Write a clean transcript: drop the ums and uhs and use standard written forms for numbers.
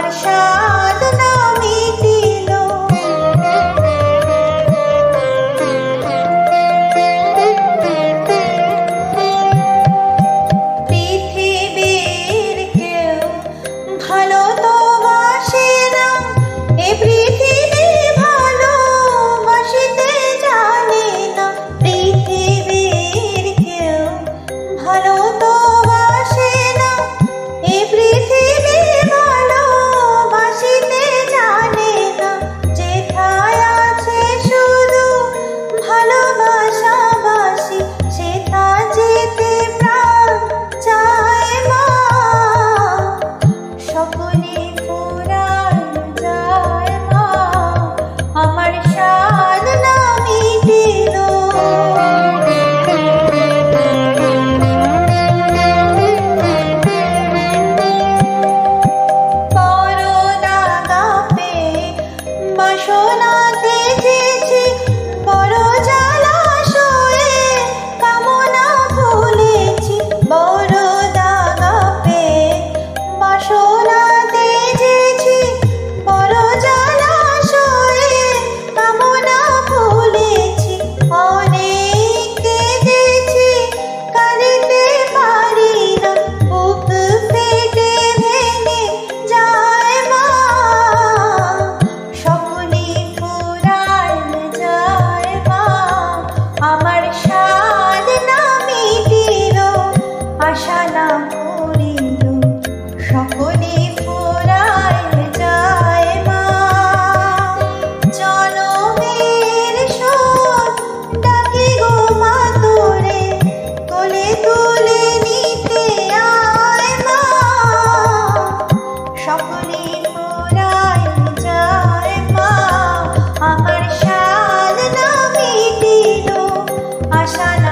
আমার সাধনা মিটিল। পৃথিবীর কেউ ভালো তো বাসে না, এ পৃথিবী ভালোবাসিতে জানে না। পৃথিবীর কেউ ভালো তো বাসে না, এ পৃথিবী ভালোবাসিতে জানে না। যেথায় আছে শুধু ভালোবাসাবাসি, সেথা যেতে প্রাণ চায় মা। সকলে ফুরায় যায় মা, আমার সাধনা মিটিল। বড় দাগা পেয়ে বাসনা দেখেছি, বড় জলাশয়ে কামনা ভুলেছি। বড় দাগা পেয়ে বাসনা দেখেছি, বড় জলাশয়ে কামনা ভুলেছি। অনেক কেঁদেছি, কাঁদিতে পারি না, বুক ফেটে ভেঙে যায় মা। সকলে ফুরায় যায় মা, আমার সাধনা মিটিল। আশা না মরিল, সকলে ফুরায় যায় মা। জনমের শোক ডাকি গো মা তোরে, কোলে তুলে নিতে আয় মা। সকলে ফুরায় যায় মা, আমার সাধনা মিটিল। আশা না